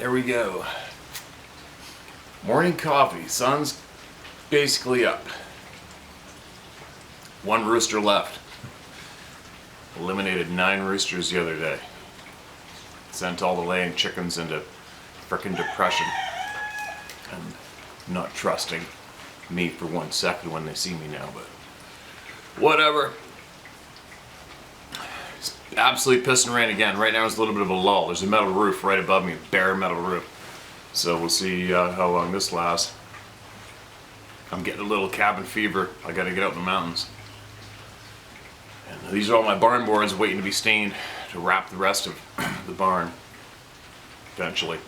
There we go. Morning coffee. Sun's basically up. One rooster left. Eliminated 9 roosters the other day. Sent all the laying chickens into frickin' depression. And not trusting me for 1 second when they see me now, but whatever. It's absolutely pissing rain again. Right now it's a little bit of a lull. There's a metal roof right above me, a bare metal roof. So we'll see how long this lasts. I'm getting a little cabin fever. I gotta get out in the mountains. And these are all my barn boards waiting to be stained to wrap the rest of the barn eventually.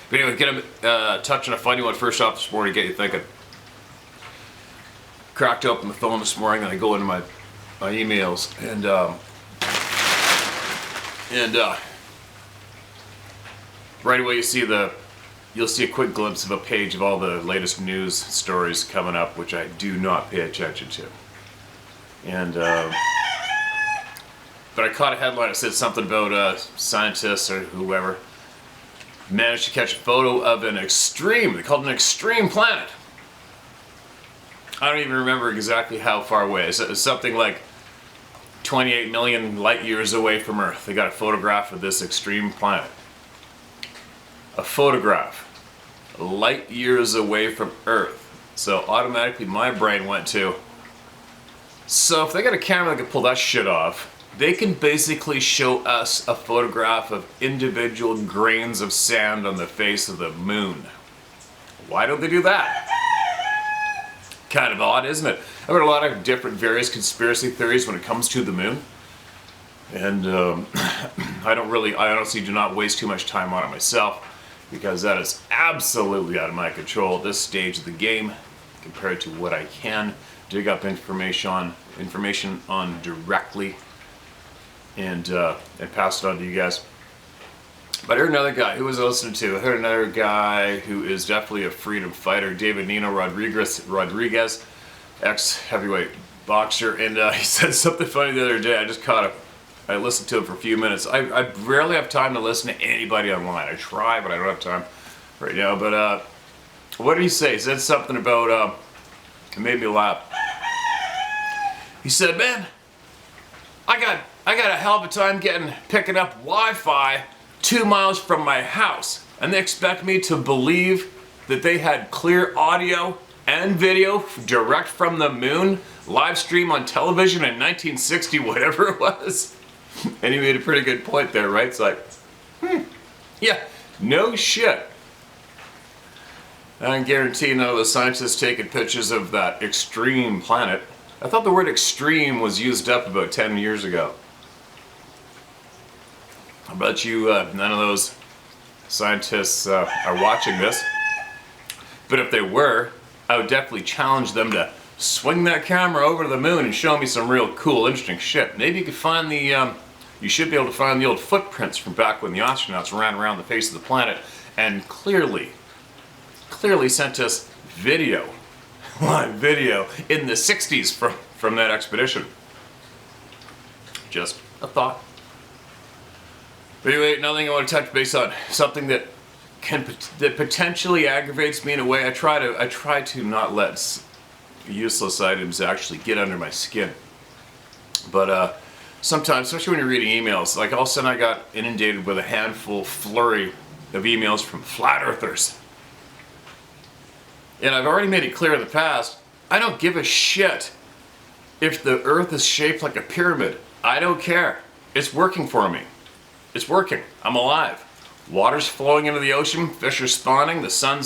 But anyway, get a touch on a funny one first off this morning, get you thinking. Cracked open the phone this morning and I go into my emails and right away you'll see a quick glimpse of a page of all the latest news stories coming up, which I do not pay attention to. And but I caught a headline that said something about scientists or whoever managed to catch a photo of an extreme, they called it an extreme planet. I don't even remember exactly how far away. It's something like 28 million light years away from Earth. They got a photograph of this extreme planet. A photograph, light years away from Earth. So automatically my brain went to, so if they got a camera that can pull that shit off, they can basically show us a photograph of individual grains of sand on the face of the moon. Why don't they do that? Kind of odd, isn't it? I've heard a lot of different various conspiracy theories when it comes to the moon. And I honestly do not waste too much time on it myself, because that is absolutely out of my control at this stage of the game compared to what I can dig up information on directly and pass it on to you guys. But I heard another guy, who was I listening to? I heard another guy who is definitely a freedom fighter, David Nino Rodriguez, ex-heavyweight boxer, and he said something funny the other day. I just caught him. I listened to him for a few minutes. I rarely have time to listen to anybody online. I try, but I don't have time right now. But what did he say? He said something about, it made me laugh. He said, man, I got a hell of a time picking up Wi-Fi 2 miles from my house, and they expect me to believe that they had clear audio and video direct from the moon, live stream on television in 1960, whatever it was. And he made a pretty good point there, right? It's like, yeah, no shit. I can guarantee none of the scientists taking pictures of that extreme planet. I thought the word extreme was used up about 10 years ago. I bet you none of those scientists are watching this. But if they were, I would definitely challenge them to swing that camera over to the moon and show me some real cool, interesting shit. Maybe you could find you should be able to find the old footprints from back when the astronauts ran around the face of the planet and clearly sent us video, live video in the 60s from that expedition. Just a thought. But anyway, another thing I want to touch base on, something that potentially aggravates me in a way. I try to not let useless items actually get under my skin. But sometimes, especially when you're reading emails, like all of a sudden I got inundated with a flurry of emails from flat earthers. And I've already made it clear in the past, I don't give a shit if the earth is shaped like a pyramid. I don't care. It's working for me. It's working. I'm alive. Water's flowing into the ocean, fish are spawning, the sun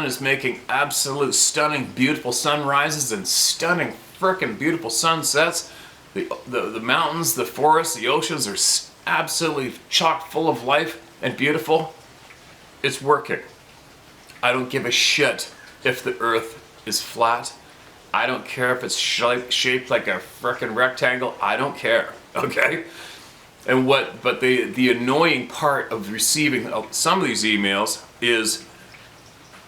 is making absolute stunning, beautiful sunrises and stunning, frickin' beautiful sunsets. The mountains, the forests, the oceans are absolutely chock full of life and beautiful. It's working. I don't give a shit if the earth is flat. I don't care if it's shaped like a frickin' rectangle. I don't care, okay? But the annoying part of receiving some of these emails is,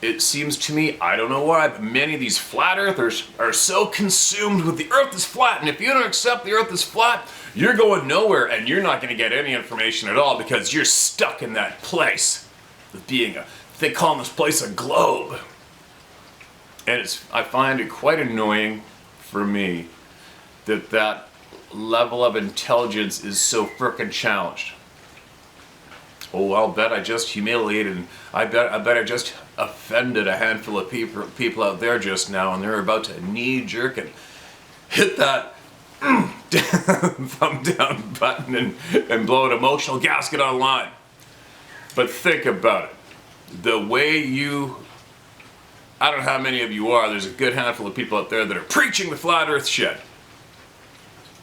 it seems to me, I don't know why, but many of these flat earthers are so consumed with the earth is flat, and if you don't accept the earth is flat, You're going nowhere, and you're not going to get any information at all because you're stuck in that place of being they call this place a globe. And I find it quite annoying for me that level of intelligence is so frickin' challenged. Oh, I'll bet I just humiliated, I bet I just offended a handful of people out there just now, and they're about to knee-jerk and hit that thumb down button and blow an emotional gasket online. But think about it. The way I don't know how many of you are, there's a good handful of people out there that are preaching the flat earth shit.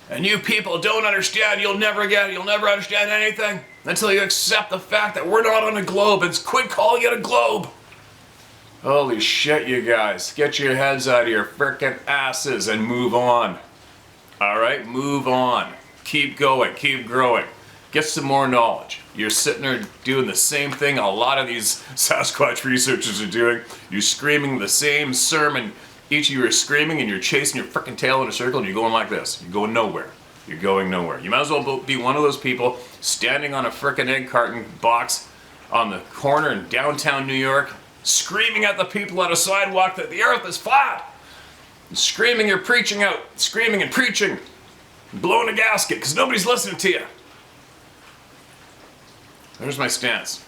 And you people don't understand, you'll never understand anything until you accept the fact that we're not on a globe, and quit calling it a globe. Holy shit, you guys. Get your heads out of your frickin' asses and move on. Alright, move on. Keep going, keep growing. Get some more knowledge. You're sitting there doing the same thing a lot of these Sasquatch researchers are doing. You're screaming the same sermon. Each of you are screaming and you're chasing your frickin' tail in a circle and you're going like this. You're going nowhere. You're going nowhere. You might as well be one of those people standing on a frickin' egg carton box on the corner in downtown New York, screaming at the people on a sidewalk that the earth is flat. And screaming and preaching, blowing a gasket because nobody's listening to you. There's my stance.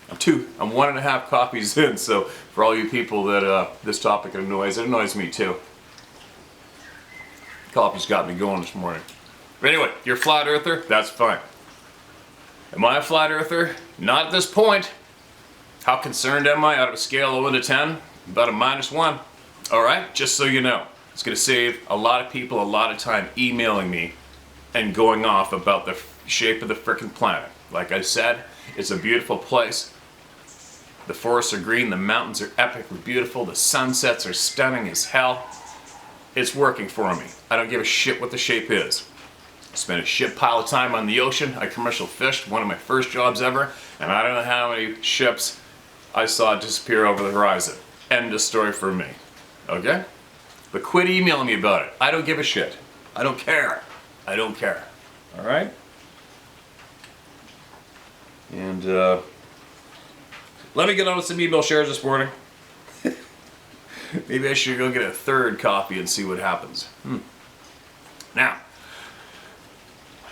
I'm 1.5 copies in, so for all you people that this topic annoys, it annoys me too. Coffee's got me going this morning. But anyway, you're a flat earther, that's fine. Am I a flat earther? Not at this point. How concerned am I out of a scale of 1 to 10? About a -1. Alright, just so you know. It's going to save a lot of people a lot of time emailing me and going off about the shape of the frickin' planet. Like I said, it's a beautiful place. The forests are green, the mountains are epically beautiful, the sunsets are stunning as hell. It's working for me. I don't give a shit what the shape is. I spent a shit pile of time on the ocean. I commercial fished, one of my first jobs ever, and I don't know how many ships I saw disappear over the horizon. End of story for me. Okay? But quit emailing me about it. I don't give a shit. I don't care. I don't care. Alright? And let me get on with some email shares this morning. Maybe I should go get a 3rd copy and see what happens. Now,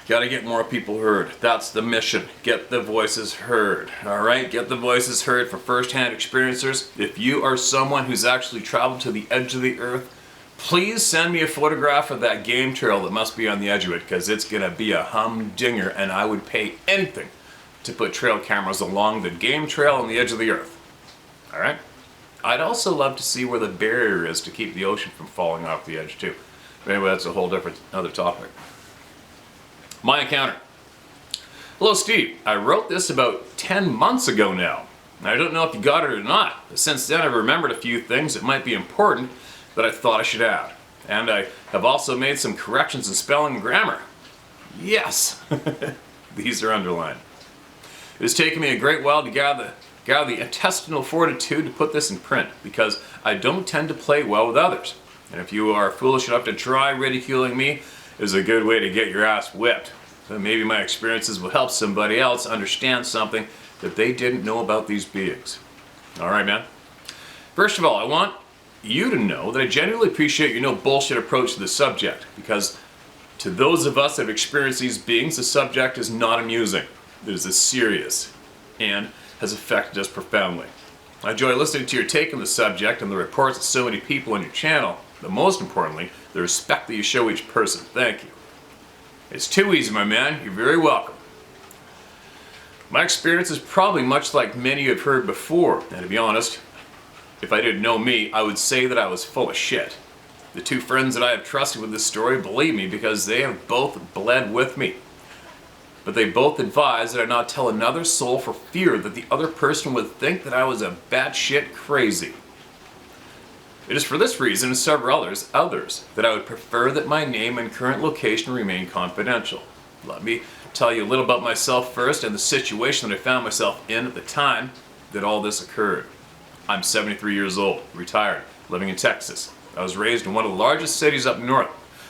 gotta get more people heard. That's the mission. Get the voices heard. Alright? Get the voices heard for first-hand experiencers. If you are someone who's actually traveled to the edge of the earth, please send me a photograph of that game trail that must be on the edge of it, because it's gonna be a humdinger, and I would pay anything to put trail cameras along the game trail on the edge of the earth. Alright? I'd also love to see where the barrier is to keep the ocean from falling off the edge too. But anyway, that's a whole different other topic. My encounter. Hello Steve, I wrote this about 10 months ago now. I don't know if you got it or not. Since then I've remembered a few things that might be important that I thought I should add. And I have also made some corrections in spelling and grammar. Yes! These are underlined. It has taken me a great while to gather the intestinal fortitude to put this in print, because I don't tend to play well with others. And if you are foolish enough to try ridiculing me, is a good way to get your ass whipped. So maybe my experiences will help somebody else understand something that they didn't know about these beings. Alright, man. First of all, I want you to know that I genuinely appreciate your no bullshit approach to the subject, because to those of us that have experienced these beings, the subject is not amusing. It is serious and has affected us profoundly. I enjoy listening to your take on the subject and the reports of so many people on your channel, but most importantly, the respect that you show each person. Thank you. It's too easy, my man. You're very welcome. My experience is probably much like many you have heard before, and to be honest, if I didn't know me, I would say that I was full of shit. The 2 friends that I have trusted with this story believe me because they have both bled with me. But they both advise that I not tell another soul for fear that the other person would think that I was a batshit crazy. It is for this reason and several others that I would prefer that my name and current location remain confidential. Let me tell you a little about myself first and the situation that I found myself in at the time that all this occurred. I'm 73 years old, retired, living in Texas. I was raised in one of the largest cities up north.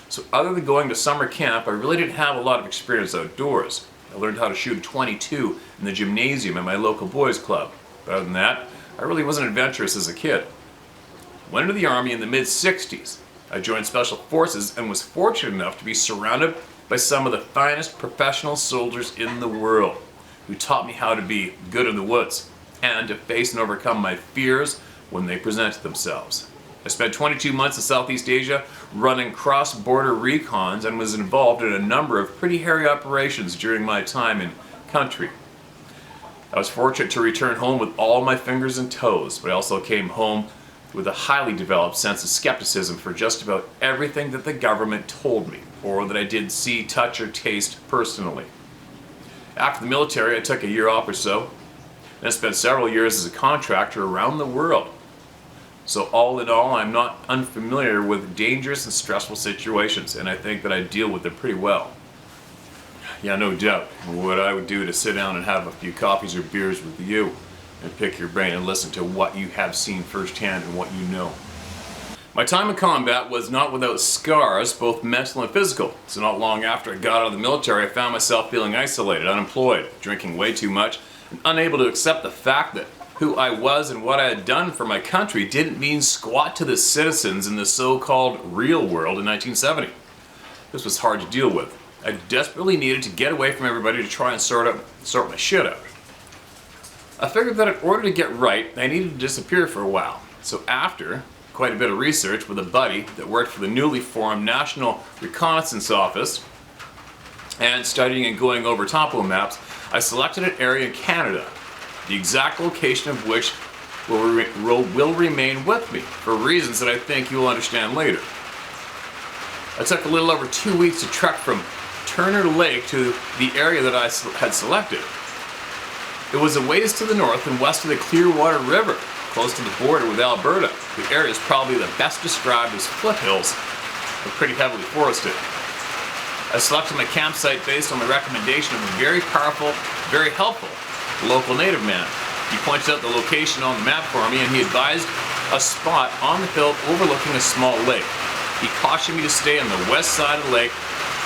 So other than going to summer camp, I really didn't have a lot of experience outdoors. I learned how to shoot a .22 in the gymnasium at my local boys club. But other than that, I really wasn't adventurous as a kid. Went into the Army in the mid-60s. I joined Special Forces and was fortunate enough to be surrounded by some of the finest professional soldiers in the world, who taught me how to be good in the woods and to face and overcome my fears when they presented themselves. I spent 22 months in Southeast Asia running cross-border recons and was involved in a number of pretty hairy operations during my time in country. I was fortunate to return home with all my fingers and toes, but I also came home with a highly developed sense of skepticism for just about everything that the government told me, or that I did see, touch, or taste personally. After the military, I took a year off or so, and I spent several years as a contractor around the world. So all in all, I'm not unfamiliar with dangerous and stressful situations, and I think that I deal with them pretty well. Yeah, no doubt. What I would do to sit down and have a few coffees or beers with you and pick your brain and listen to what you have seen firsthand and what you know. My time in combat was not without scars, both mental and physical. So not long after I got out of the military, I found myself feeling isolated, unemployed, drinking way too much, and unable to accept the fact that who I was and what I had done for my country didn't mean squat to the citizens in the so-called real world in 1970. This was hard to deal with. I desperately needed to get away from everybody to try and sort my shit out. I figured that in order to get right, I needed to disappear for a while. So after quite a bit of research with a buddy that worked for the newly formed National Reconnaissance Office and studying and going over topo maps, I selected an area in Canada, the exact location of which will remain with me for reasons that I think you will understand later. I took a little over 2 weeks to trek from Turner Lake to the area that I had selected. It was a ways to the north and west of the Clearwater River, close to the border with Alberta. The area is probably the best described as foothills, but pretty heavily forested. I selected my campsite based on the recommendation of a very powerful, very helpful local native man. He pointed out the location on the map for me, and he advised a spot on the hill overlooking a small lake. He cautioned me to stay on the west side of the lake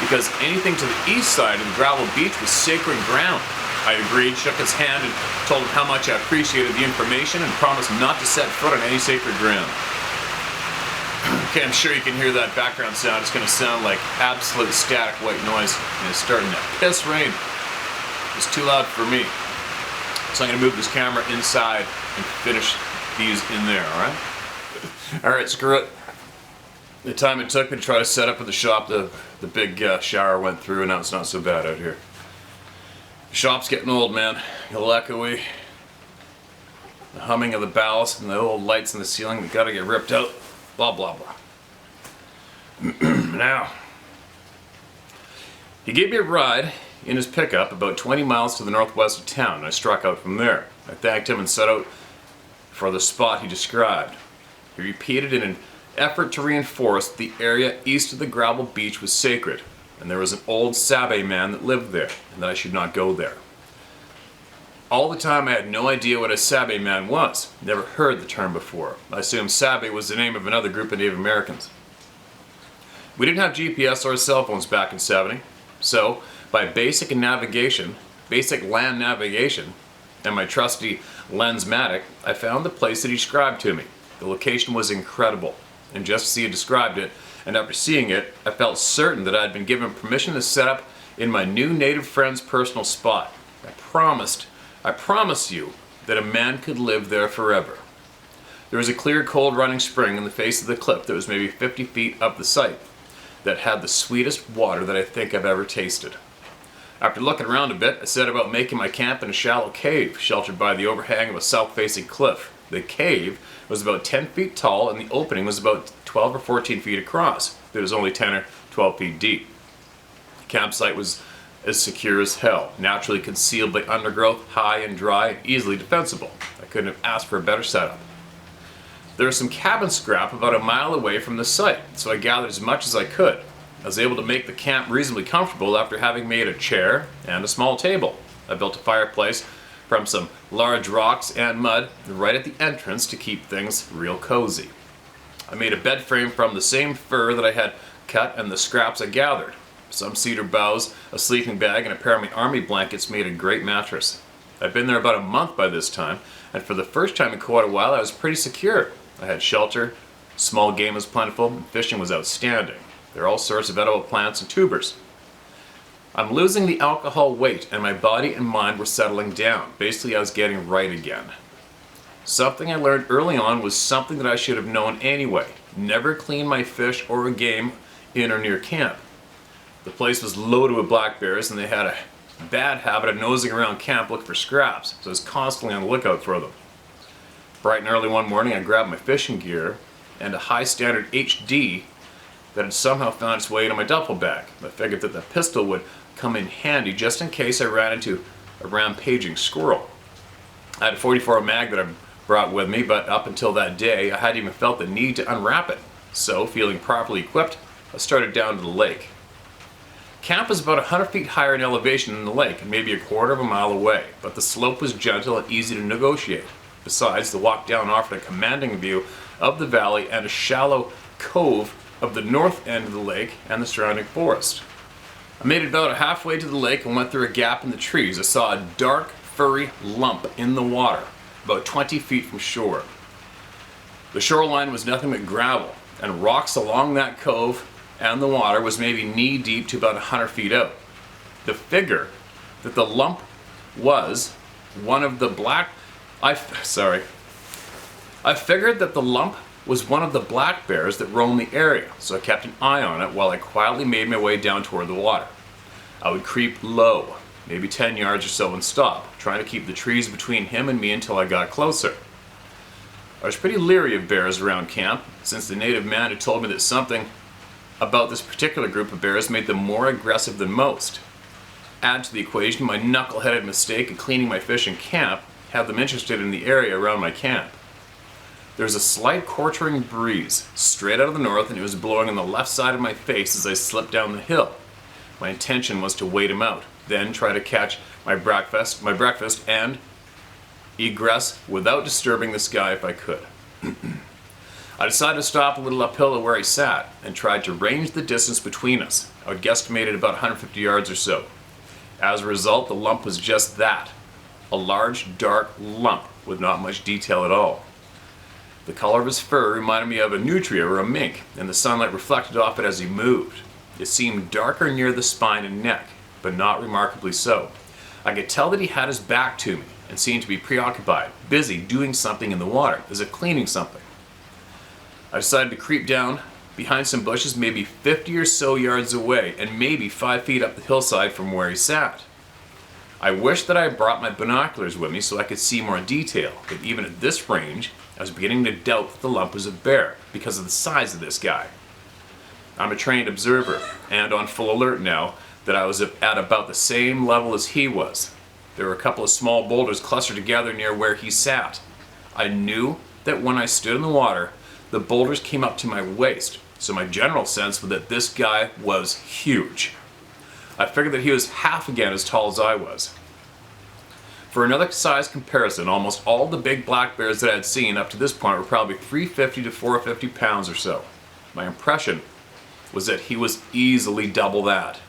because anything to the east side of the gravel beach was sacred ground. I agreed, shook his hand, and told him how much I appreciated the information and promised not to set foot on any sacred ground. Okay, I'm sure you can hear that background sound. It's going to sound like absolute static white noise, and it's starting to piss rain. It's too loud for me. So I'm going to move this camera inside and finish these in there, alright? Alright, screw it. The time it took me to try to set up at the shop, the big shower went through, and now it's not so bad out here. The shop's getting old, man. A little echoey. The humming of the ballast and the old lights in the ceiling that gotta get ripped out. Blah, blah, blah. Now, he gave me a ride in his pickup about 20 miles to the northwest of town, and I struck out from there. I thanked him and set out for the spot he described. He repeated in an effort to reinforce the area east of the gravel beach was sacred, and there was an old Sabe man that lived there, and that I should not go there. All the time I had no idea what a Sabe man was. Never heard the term before. I assumed Sabe was the name of another group of Native Americans. We didn't have GPS or cell phones back in '70, so by basic land navigation, and my trusty Lensmatic, I found the place that he described to me. The location was incredible, and just as he had described it, and after seeing it, I felt certain that I had been given permission to set up in my new native friend's personal spot. I promise you that a man could live there forever. There was a clear, cold running spring in the face of the cliff that was maybe 50 feet up the site that had the sweetest water that I think I've ever tasted. After looking around a bit, I set about making my camp in a shallow cave sheltered by the overhang of a south-facing cliff. The cave was about 10 feet tall, and the opening was about 12 or 14 feet across. It was only 10 or 12 feet deep. The campsite was as secure as hell, naturally concealed by undergrowth, high and dry, and easily defensible. I couldn't have asked for a better setup. There was some cabin scrap about a mile away from the site, so I gathered as much as I could. I was able to make the camp reasonably comfortable after having made a chair and a small table. I built a fireplace from some large rocks and mud right at the entrance to keep things real cozy. I made a bed frame from the same fur that I had cut and the scraps I gathered. Some cedar boughs, a sleeping bag, and a pair of my army blankets made a great mattress. I'd been there about a month by this time, and for the first time in quite a while I was pretty secure. I had shelter, small game was plentiful, and fishing was outstanding. There are all sorts of edible plants and tubers. I'm losing the alcohol weight, and my body and mind were settling down. Basically, I was getting right again. Something I learned early on was something that I should have known anyway. Never clean my fish or game in or near camp. The place was loaded with black bears, and they had a bad habit of nosing around camp looking for scraps, so I was constantly on the lookout for them. Bright and early one morning, I grabbed my fishing gear and a high standard HD that had somehow found its way into my duffel bag. I figured that the pistol would come in handy just in case I ran into a rampaging squirrel. I had a .44 mag that I brought with me, but up until that day, I hadn't even felt the need to unwrap it. So, feeling properly equipped, I started down to the lake. Camp was about 100 feet higher in elevation than the lake, and maybe a quarter of a mile away, but the slope was gentle and easy to negotiate. Besides, the walk down offered a commanding view of the valley and a shallow cove of the north end of the lake and the surrounding forest. I made it about halfway to the lake and went through a gap in the trees. I saw a dark, furry lump in the water, about 20 feet from shore. The shoreline was nothing but gravel, and rocks along that cove and the water was maybe knee deep to about 100 feet out. The figure that the lump was one of the I figured that the lump was one of the black bears that roamed the area, so I kept an eye on it while I quietly made my way down toward the water. I would creep low, maybe 10 yards or so, and stop, trying to keep the trees between him and me until I got closer. I was pretty leery of bears around camp, since the native man had told me that something about this particular group of bears made them more aggressive than most. Add to the equation my knuckle-headed mistake of cleaning my fish in camp had them interested in the area around my camp. There was a slight quartering breeze straight out of the north, and it was blowing on the left side of my face as I slipped down the hill. My intention was to wait him out, then try to catch my breakfast and egress without disturbing this guy if I could. I decided to stop a little uphill to where he sat and tried to range the distance between us. I would guesstimate it about 150 yards or so. As a result, the lump was just that, a large, dark lump with not much detail at all. The color of his fur reminded me of a nutria or a mink, and the sunlight reflected off it as he moved. It seemed darker near the spine and neck, but not remarkably so. I could tell that he had his back to me and seemed to be preoccupied, busy doing something in the water, as if cleaning something. I decided to creep down behind some bushes maybe 50 or so yards away and maybe 5 feet up the hillside from where he sat. I wished that I had brought my binoculars with me so I could see more detail, but even at this range, I was beginning to doubt that the lump was a bear because of the size of this guy. I'm a trained observer and on full alert now that I was at about the same level as he was. There were a couple of small boulders clustered together near where he sat. I knew that when I stood in the water, the boulders came up to my waist, so my general sense was that this guy was huge. I figured that he was half again as tall as I was. For another size comparison, almost all the big black bears that I had seen up to this point were probably 350 to 450 pounds or so. My impression was that he was easily double that.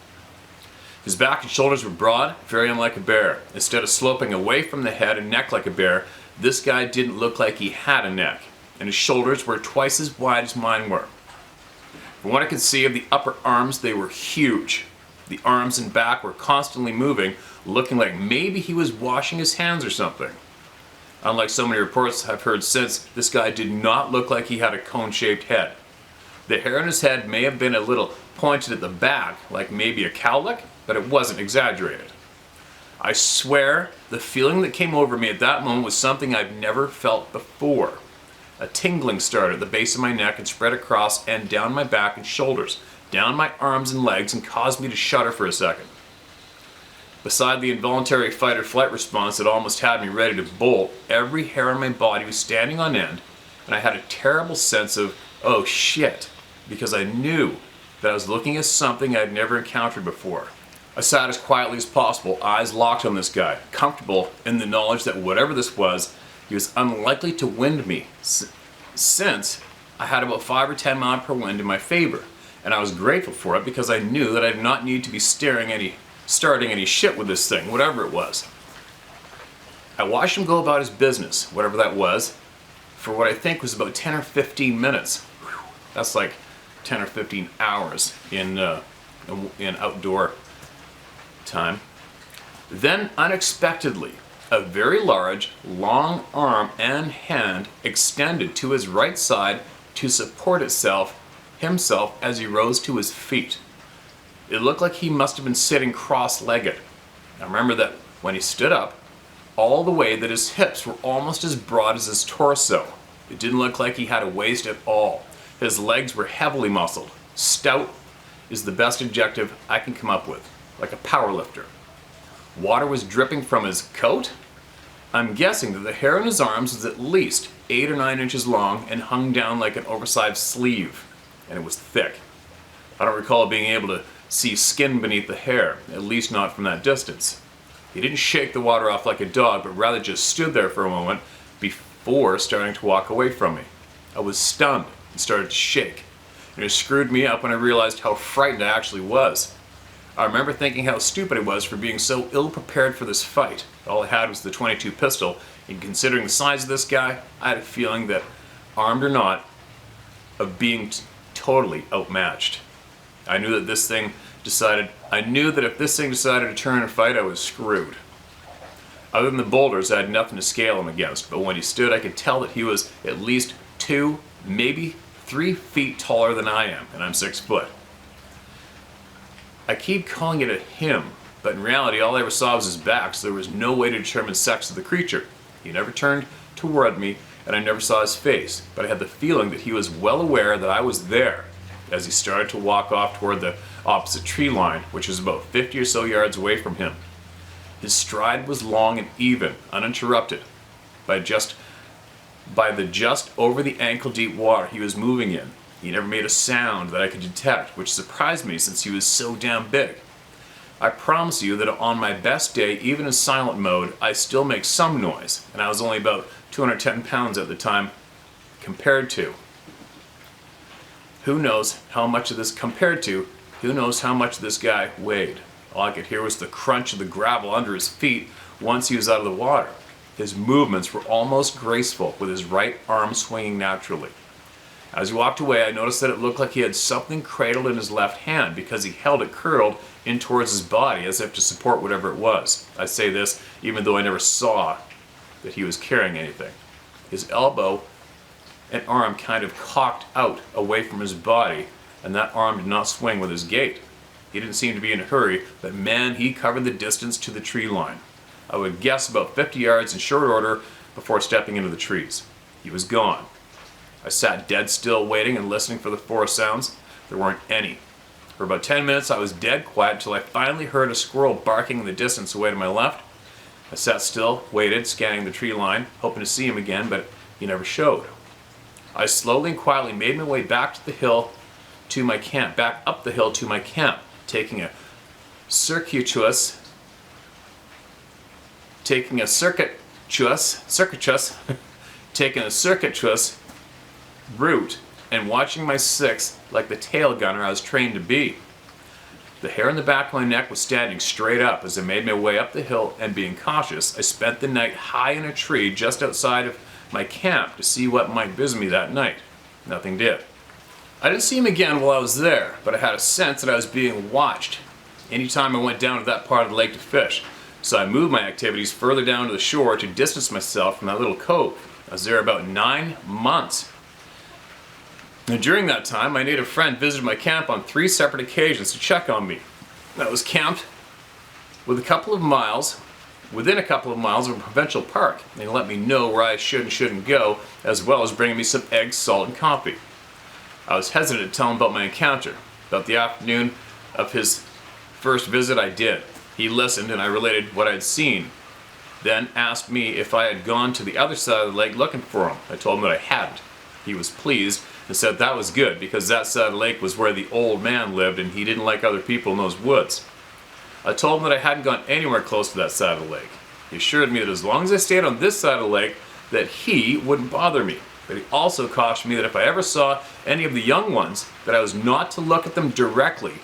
His back and shoulders were broad, very unlike a bear. Instead of sloping away from the head and neck like a bear, this guy didn't look like he had a neck, and his shoulders were twice as wide as mine were. From what I could see of the upper arms, they were huge. The arms and back were constantly moving, looking like maybe he was washing his hands or something. Unlike so many reports I've heard since, this guy did not look like he had a cone-shaped head. The hair on his head may have been a little pointed at the back, like maybe a cowlick, but it wasn't exaggerated. I swear, the feeling that came over me at that moment was something I've never felt before. A tingling started at the base of my neck and spread across and down my back and shoulders, down my arms and legs, and caused me to shudder for a second. Beside the involuntary fight or flight response that almost had me ready to bolt, every hair on my body was standing on end, and I had a terrible sense of, oh shit, because I knew that I was looking at something I had never encountered before. I sat as quietly as possible, eyes locked on this guy, comfortable in the knowledge that whatever this was, he was unlikely to wind me, since I had about 5 or 10 miles per wind in my favor, And I was grateful for it because I knew that I did not need to be starting any shit with this thing, whatever it was. I watched him go about his business, whatever that was, for what I think was about 10 or 15 minutes. Whew. That's like 10 or 15 hours in outdoor time. Then, unexpectedly, a very large, long arm and hand extended to his right side to support himself as he rose to his feet. It looked like he must have been sitting cross-legged. I remember that when he stood up, all the way that his hips were almost as broad as his torso. It didn't look like he had a waist at all. His legs were heavily muscled. Stout is the best adjective I can come up with, like a power lifter. Water was dripping from his coat. I'm guessing that the hair on his arms was at least 8 or 9 inches long and hung down like an oversized sleeve, and it was thick. I don't recall being able to see skin beneath the hair, at least not from that distance. He didn't shake the water off like a dog, but rather just stood there for a moment before starting to walk away from me. I was stunned and started to shake, and it screwed me up when I realized how frightened I actually was. I remember thinking how stupid I was for being so ill-prepared for this fight. All I had was the .22 pistol, and considering the size of this guy, I had a feeling that, armed or not, of being totally outmatched. I knew that if this thing decided to turn and fight, I was screwed. Other than the boulders, I had nothing to scale him against, but when he stood, I could tell that he was at least 2, maybe 3 feet taller than I am, and I'm 6 foot. I keep calling it a him, but in reality, all I ever saw was his back, so there was no way to determine sex of the creature. He never turned toward me, and I never saw his face, but I had the feeling that he was well aware that I was there as he started to walk off toward the opposite tree line, which was about 50 or so yards away from him. His stride was long and even, uninterrupted by the just over the ankle deep water he was moving in. He never made a sound that I could detect, which surprised me since he was so damn big. I promise you that on my best day, even in silent mode, I still make some noise, and I was only about 210 pounds at the time compared to. Who knows how much this guy weighed. All I could hear was the crunch of the gravel under his feet once he was out of the water. His movements were almost graceful, with his right arm swinging naturally. As he walked away, I noticed that it looked like he had something cradled in his left hand because he held it curled in towards his body as if to support whatever it was. I say this even though I never saw that he was carrying anything. His elbow and arm kind of cocked out away from his body, and that arm did not swing with his gait. He didn't seem to be in a hurry, but man, he covered the distance to the tree line. I would guess about 50 yards in short order before stepping into the trees. He was gone. I sat dead still waiting and listening for the forest sounds. There weren't any. For about 10 minutes I was dead quiet until I finally heard a squirrel barking in the distance away to my left. I sat still, waited, scanning the tree line, hoping to see him again, but he never showed. I slowly and quietly made my way back up the hill to my camp, taking a circuitous route and watching my six like the tail gunner I was trained to be. The hair on the back of my neck was standing straight up as I made my way up the hill, and being cautious, I spent the night high in a tree just outside of my camp to see what might visit me that night. Nothing did. I didn't see him again while I was there, but I had a sense that I was being watched anytime I went down to that part of the lake to fish, so I moved my activities further down to the shore to distance myself from that little cove. I was there about 9 months. And during that time, my native friend visited my camp on 3 separate occasions to check on me. I was camped within a couple of miles of a provincial park, and he let me know where I should and shouldn't go, as well as bringing me some eggs, salt, and coffee. I was hesitant to tell him about my encounter. About the afternoon of his first visit, I did. He listened, and I related what I had seen, then asked me if I had gone to the other side of the lake looking for him. I told him that I hadn't. He was pleased and said that was good, because that side of the lake was where the old man lived, and he didn't like other people in those woods. I told him that I hadn't gone anywhere close to that side of the lake. He assured me that as long as I stayed on this side of the lake, that he wouldn't bother me. But he also cautioned me that if I ever saw any of the young ones, that I was not to look at them directly,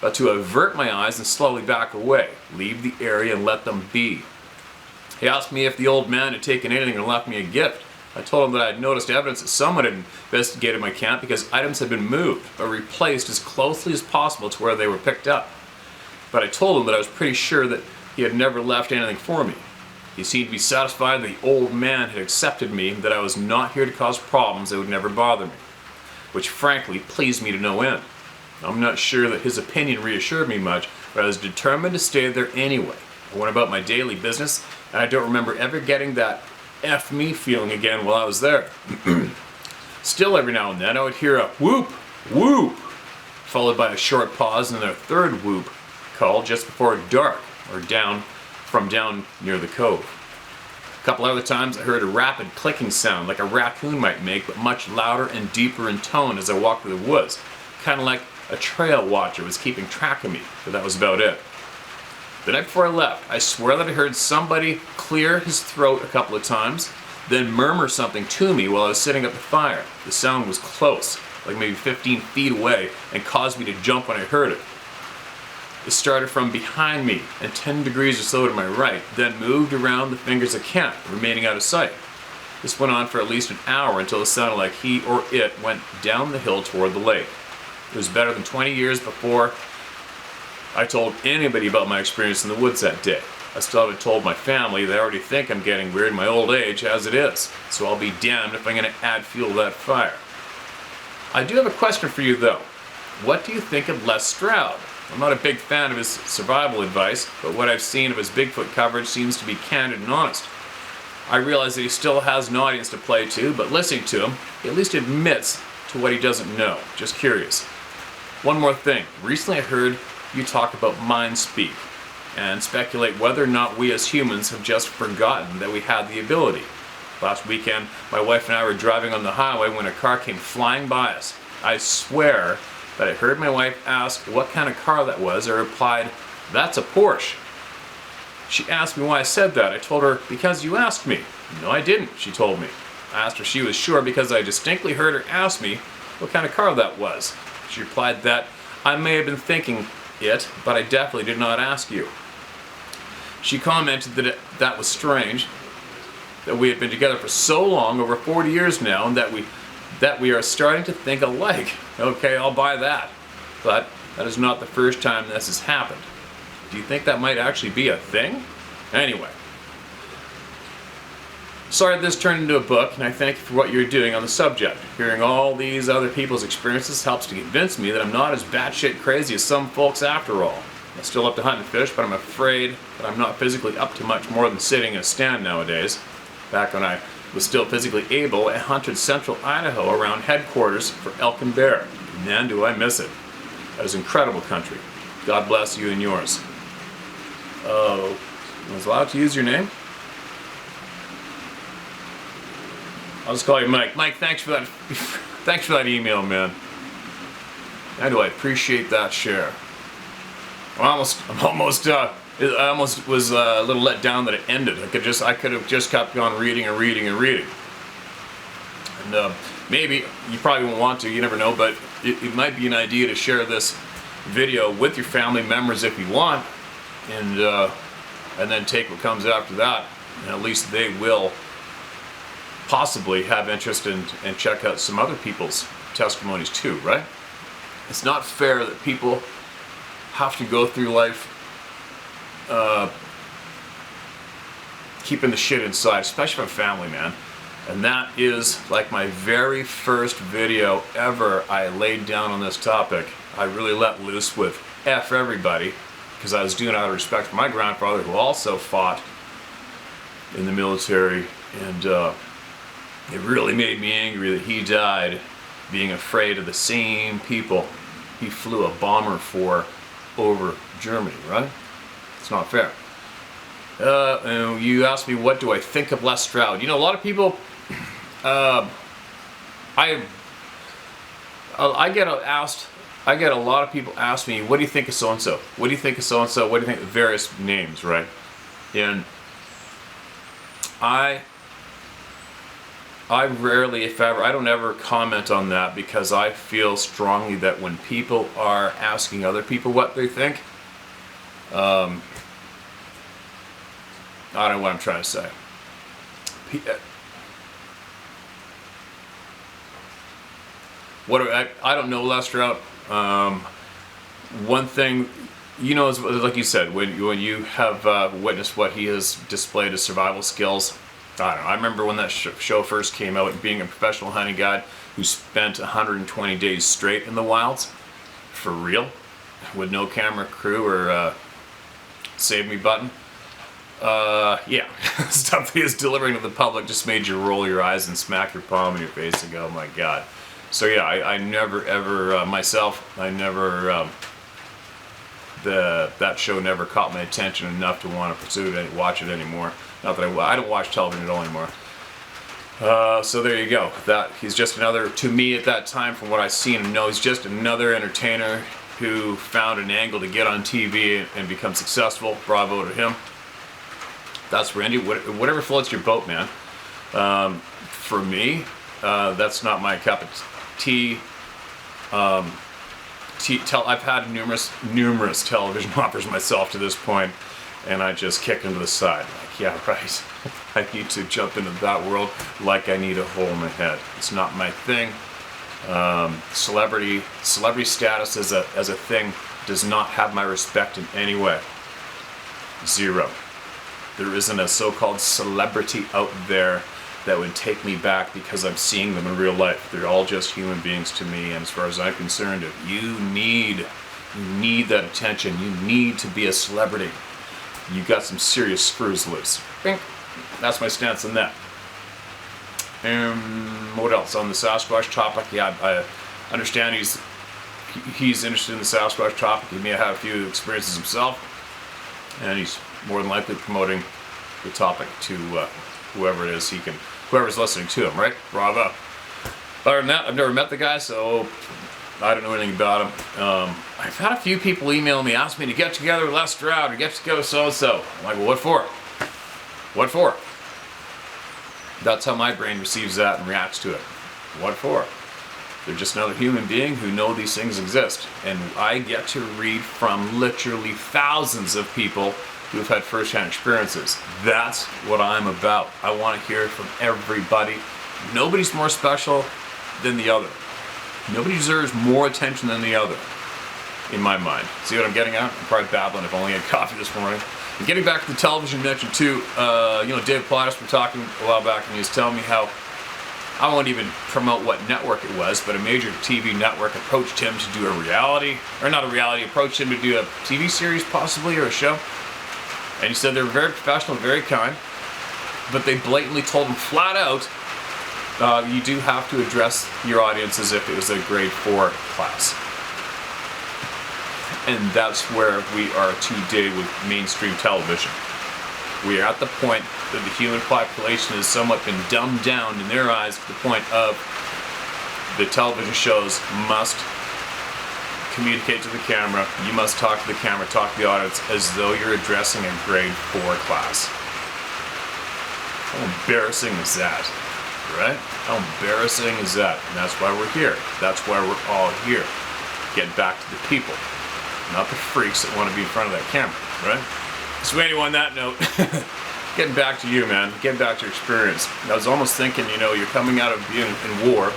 but to avert my eyes and slowly back away, leave the area and let them be. He asked me if the old man had taken anything and left me a gift. I told him that I had noticed evidence that someone had investigated my camp because items had been moved or replaced as closely as possible to where they were picked up. But I told him that I was pretty sure that he had never left anything for me. He seemed to be satisfied that the old man had accepted me, that I was not here to cause problems that would never bother me, which frankly pleased me to no end. I'm not sure that his opinion reassured me much, but I was determined to stay there anyway. I went about my daily business, and I don't remember ever getting that F me feeling again while I was there. Still, every now and then, I would hear a whoop, whoop, followed by a short pause and then a third whoop call just before dark, or down near the cove. A couple other times I heard a rapid clicking sound like a raccoon might make, but much louder and deeper in tone as I walked through the woods. Kind of like a trail watcher was keeping track of me, but that was about it. The night before I left, I swear that I heard somebody clear his throat a couple of times, then murmur something to me while I was sitting at the fire. The sound was close, like maybe 15 feet away, and caused me to jump when I heard it. It started from behind me and 10 degrees or so to my right, then moved around the fingers of camp, remaining out of sight. This went on for at least an hour until it sounded like he or it went down the hill toward the lake. It was better than 20 years before I told anybody about my experience in the woods that day. I still haven't told my family. They already think I'm getting weird in my old age as it is, so I'll be damned if I'm going to add fuel to that fire. I do have a question for you though. What do you think of Les Stroud? I'm not a big fan of his survival advice, but what I've seen of his Bigfoot coverage seems to be candid and honest. I realize that he still has an audience to play to, but listening to him, he at least admits to what he doesn't know. Just curious. One more thing. Recently I heard you talk about mind speak and speculate whether or not we as humans have just forgotten that we had the ability. Last weekend, my wife and I were driving on the highway when a car came flying by us. I swear that I heard my wife ask what kind of car that was. I replied, "That's a Porsche." She asked me why I said that. I told her, "Because you asked me." "No, I didn't," she told me. I asked her if she was sure because I distinctly heard her ask me what kind of car that was. She replied that I may have been thinking it, but I definitely did not ask you. She commented that that was strange, that we had been together for so long, over 40 years now, and that we are starting to think alike. Okay, I'll buy that. But that is not the first time this has happened. Do you think that might actually be a thing? Anyway. Sorry this turned into a book, and I thank you for what you're doing on the subject. Hearing all these other people's experiences helps to convince me that I'm not as batshit crazy as some folks after all. I still love to hunt and fish, but I'm afraid that I'm not physically up to much more than sitting in a stand nowadays. Back when I was still physically able, I hunted central Idaho around headquarters for elk and bear. Man, do I miss it. That is incredible country. God bless you and yours. Oh, I was allowed to use your name? I'll just call you Mike. Mike, thanks for that. Thanks for that email, man. How do I appreciate that share? I almost was a little let down that it ended. I could have just kept on reading and reading and reading. And maybe you probably won't want to. You never know, but it might be an idea to share this video with your family members if you want, and then take what comes after that. And at least they will possibly have interest and check out some other people's testimonies too, right? It's not fair that people have to go through life keeping the shit inside, especially for family, man. And that is like my very first video ever I laid down on this topic. I really let loose with F everybody, because I was doing it out of respect for my grandfather, who also fought in the military, and it really made me angry that he died being afraid of the same people he flew a bomber for over Germany, right? It's not fair. And you asked me, what do I think of Les Stroud? You know, a lot of people, I get a lot of people ask me, what do you think of so-and-so? What do you think of so-and-so? What do you think of various names, right? And I rarely, if ever, I don't ever comment on that, because I feel strongly that when people are asking other people what they think, I don't know what I'm trying to say. I don't know, Lester. One thing, you know, is like you said, when you have witnessed what he has displayed as survival skills. I don't know. I remember when that show first came out, and being a professional hunting guide who spent 120 days straight in the wilds, for real, with no camera crew or save me button. Yeah, stuff he is delivering to the public just made you roll your eyes and smack your palm in your face and go, oh my God. So yeah, I never ever, myself, I never, that show never caught my attention enough to want to pursue it, watch it anymore. Not that I don't watch television at all anymore. So there you go. That he's just another, to me at that time, from what I've seen and know, he's just another entertainer who found an angle to get on TV and become successful. Bravo to him. That's Randy. Whatever floats your boat, man. For me, that's not my cup of tea. I've had numerous television offers myself to this point, and I just kick into the side. Like, yeah, right. I need to jump into that world like I need a hole in my head. It's not my thing. Celebrity status as a thing does not have my respect in any way. Zero. There isn't a so-called celebrity out there that would take me back because I'm seeing them in real life. They're all just human beings to me, and as far as I'm concerned, if you need that attention, you need to be a celebrity, you got some serious screws loose. Bink. That's my stance on that. What else on the Sasquatch topic? Yeah, I understand he's interested in the Sasquatch topic. He may have had a few experiences himself, and he's more than likely promoting the topic to whoever it is whoever's listening to him, right? Bravo. Other than that, I've never met the guy, so I don't know anything about him. I've had a few people email me, ask me to get together with Les Stroud or get together with so-and-so. I'm like, well, what for? What for? That's how my brain receives that and reacts to it. What for? They're just another human being who know these things exist. And I get to read from literally thousands of people who've had first-hand experiences. That's what I'm about. I want to hear from everybody. Nobody's more special than the other. Nobody deserves more attention than the other, in my mind. See what I'm getting at? I'm probably babbling. I've only had coffee this morning. And getting back to the television mention too, Dave Plattis was talking a while back, and he was telling me how, I won't even promote what network it was, but a major TV network approached him to do approached him to do a TV series possibly, or a show. And he said they were very professional, very kind, but they blatantly told him flat out, you do have to address your audience as if it was a grade 4 class. And that's where we are today with mainstream television. We are at the point that the human population has somewhat been dumbed down in their eyes to the point of the television shows must communicate to the camera, you must talk to the camera, talk to the audience as though you're addressing a grade 4 class. How embarrassing is that, right? How embarrassing is that? And that's why we're here. That's why we're all here. Get back to the people, not the freaks that want to be in front of that camera, right? So anyway, on that note, getting back to you, man, getting back to your experience. I was almost thinking, you're coming out of being in war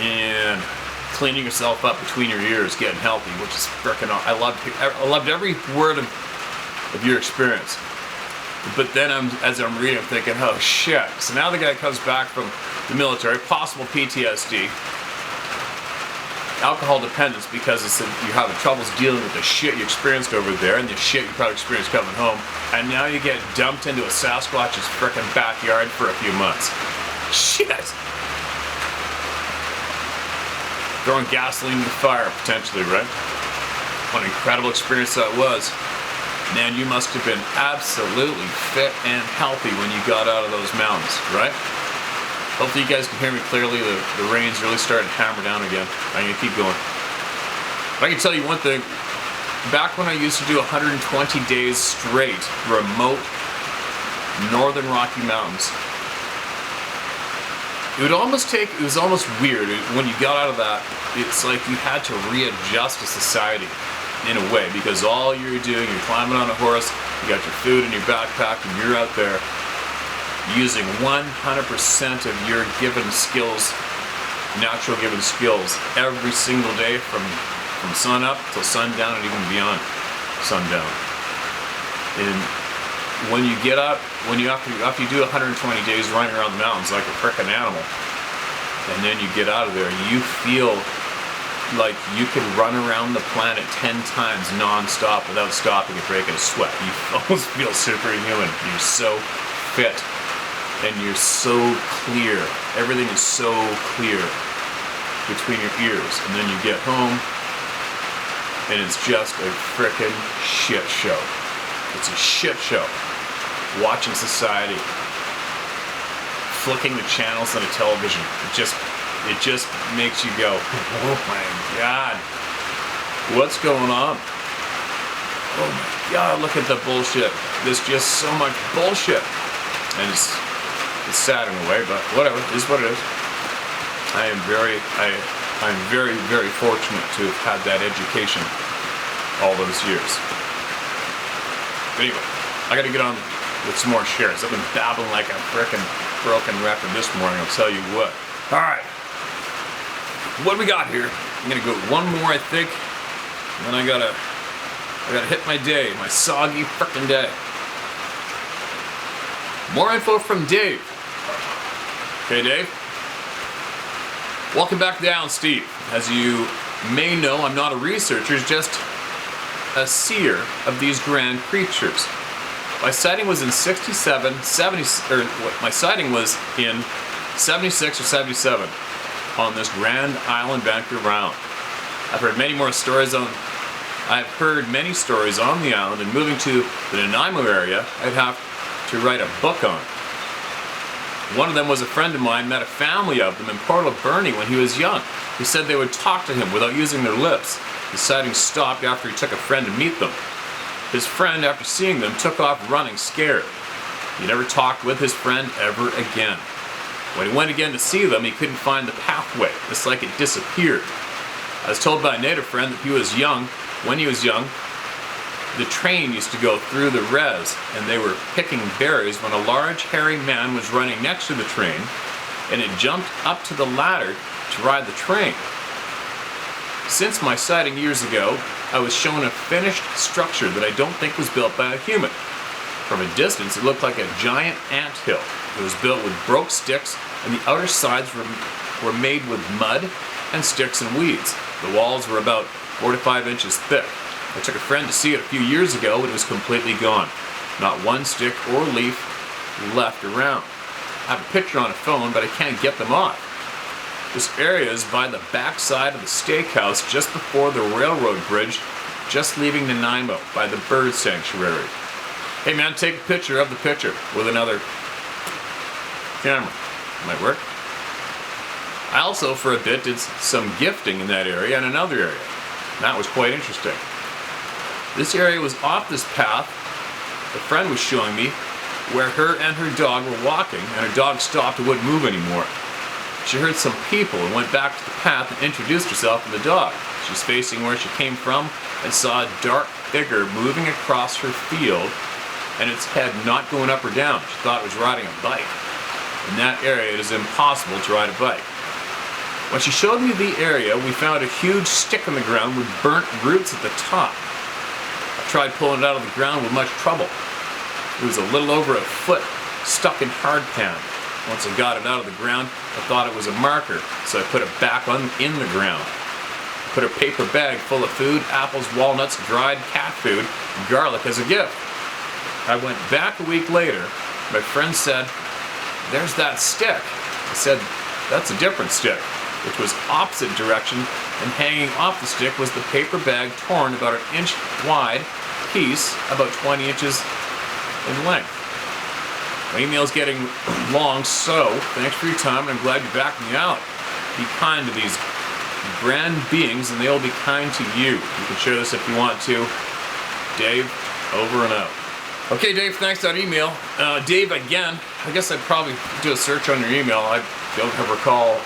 and cleaning yourself up between your ears, getting healthy, which is freaking awesome. I loved every word of your experience. But then as I'm reading, I'm thinking, oh shit. So now the guy comes back from the military, possible PTSD, alcohol dependence because you're having troubles dealing with the shit you experienced over there and the shit you probably experienced coming home, and now you get dumped into a Sasquatch's frickin' backyard for a few months. Shit! Throwing gasoline in the fire, potentially, right? What an incredible experience that was. Man, you must have been absolutely fit and healthy when you got out of those mountains, right? Hopefully you guys can hear me clearly. The rain's really starting to hammer down again. I'm gonna keep going. But I can tell you one thing. Back when I used to do 120 days straight, remote, northern Rocky Mountains, it was almost weird. When you got out of that, it's like you had to readjust to society in a way, because all you're doing, you're climbing on a horse, you got your food in your backpack, and you're out there using 100% of your given skills, natural given skills, every single day from sun up till sundown and even beyond sundown. And when you get up, after you do 120 days running around the mountains like a frickin' animal, and then you get out of there, you feel like you could run around the planet 10 times non-stop without stopping and breaking a sweat. You almost feel superhuman. You're so fit, and you're so clear. Everything is so clear between your ears. And then you get home, and it's just a frickin' shit show. It's a shit show. Watching society, flicking the channels on a television, it just makes you go, oh my God, what's going on? Oh my God, look at the bullshit. There's just so much bullshit. And it's sad in a way, but whatever, it is what it is. I'm very, very fortunate to have had that education all those years. But anyway, I gotta get on with some more shares. I've been babbling like a frickin' broken record this morning, I'll tell you what. Alright, what do we got here? I'm gonna go one more, I think, and then I gotta hit my day, my soggy frickin' day. More info from Dave. Okay, Dave? Welcome back down, Steve. As you may know, I'm not a researcher, just a seer of these grand creatures. My sighting was in 67, 70, or my sighting was in 76 or 77 on this Grand Island Vancouver Island. I've heard many stories on the island, and moving to the Nanaimo area, I'd have to write a book on. One of them was a friend of mine, met a family of them in Port Alberni when he was young. He said they would talk to him without using their lips. The sighting stopped after he took a friend to meet them. His friend, after seeing them, took off running scared. He never talked with his friend ever again. When he went again to see them, he couldn't find the pathway. It's like it disappeared. I was told by a native friend that when he was young, the train used to go through the res, and they were picking berries when a large hairy man was running next to the train, and it jumped up to the ladder to ride the train. Since my sighting years ago, I was shown a finished structure that I don't think was built by a human. From a distance, it looked like a giant anthill. It was built with broke sticks, and the outer sides were made with mud and sticks and weeds. The walls were about 4 to 5 inches thick. I took a friend to see it a few years ago, and it was completely gone. Not one stick or leaf left around. I have a picture on a phone, but I can't get them off. This area is by the backside of the steakhouse just before the railroad bridge, just leaving Nanaimo by the bird sanctuary. Hey man, take a picture of the picture with another camera. Might work. I also, for a bit, did some gifting in that area and another area. That was quite interesting. This area was off this path a friend was showing me, where her and her dog were walking, and her dog stopped and wouldn't move anymore. She heard some people and went back to the path and introduced herself to the dog. She's facing where she came from and saw a dark figure moving across her field, and its head not going up or down. She thought it was riding a bike. In that area, it is impossible to ride a bike. When she showed me the area, we found a huge stick in the ground with burnt roots at the top. I tried pulling it out of the ground with much trouble. It was a little over a foot stuck in hardpan. Once I got it out of the ground, I thought it was a marker, so I put it back in the ground. I put a paper bag full of food, apples, walnuts, dried cat food, and garlic as a gift. I went back a week later. My friend said, "There's that stick." I said, "That's a different stick," which was opposite direction, and hanging off the stick was the paper bag torn about an inch wide piece, about 20 inches in length. My email's getting long, so thanks for your time, and I'm glad you backed me out. Be kind to these grand beings, and they will be kind to you. You can share this if you want to. Dave, over and out. Okay, Dave, thanks for that email. Dave, again, I guess I'd probably do a search on your email. don't ever call.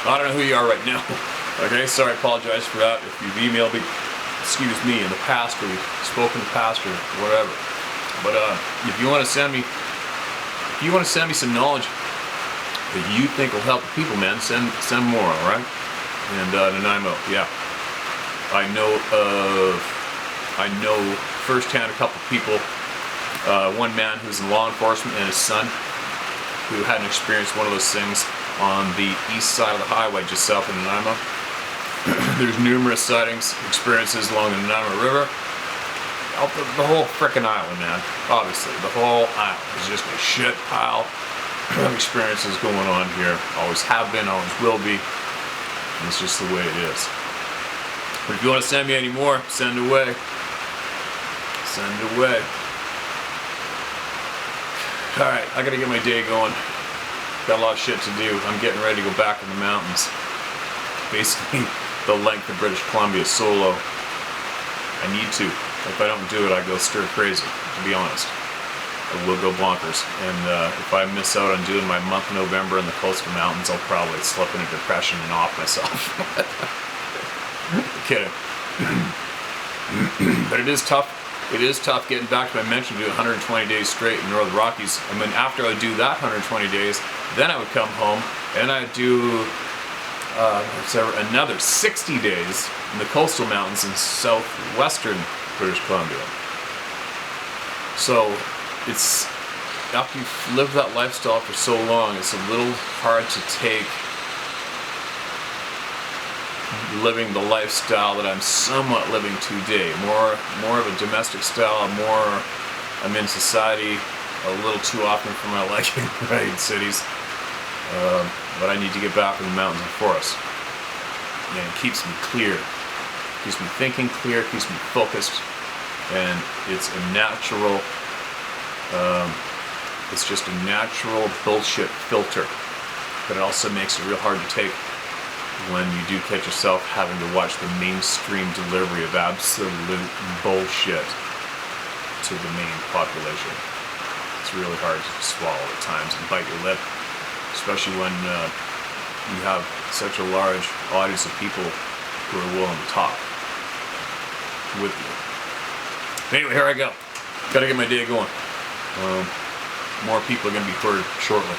I don't know who you are right now. Okay, sorry, I apologize for that. If you've emailed me, excuse me, in the past, or you've spoken to the past, or whatever. But if you want to send me, some knowledge that you think will help the people, man, send more, all right? And Nanaimo, yeah. I know firsthand a couple people. One man who's in law enforcement and his son, who hadn't experienced one of those things on the east side of the highway just south of Nanaimo. There's numerous sightings, experiences along the Nanaimo River. The whole frickin' island, man. Obviously, the whole island is just a shit pile of experiences going on here. Always have been, always will be. And it's just the way it is. But if you want to send me any more, send away. Send away. Alright, I gotta get my day going. Got a lot of shit to do. I'm getting ready to go back in the mountains. Basically, the length of British Columbia solo. I need to. If I don't do it, I go stir crazy, to be honest. I will go bonkers. And if I miss out on doing my month November in the coastal mountains, I'll probably slip into depression and off myself. Kidding. But it is tough. It is tough getting back to my mention to do 120 days straight in Northern Rockies. I mean, after I would do that 120 days, then I would come home and I'd do another 60 days in the coastal mountains in southwestern British Columbia. So it's, after you've lived that lifestyle for so long, it's a little hard to take living the lifestyle that I'm somewhat living today. More of a domestic style, I'm in society a little too often for my liking, right, in cities. But I need to get back in the mountains and forests. And it keeps me clear. Keeps me thinking clear, keeps me focused, and it's a natural, it's just a natural bullshit filter. But it also makes it real hard to take when you do catch yourself having to watch the mainstream delivery of absolute bullshit to the main population. It's really hard to swallow at times and bite your lip, especially when you have such a large audience of people who are willing to talk with you. Anyway, here I go. Gotta get my day going. More people are gonna be heard shortly.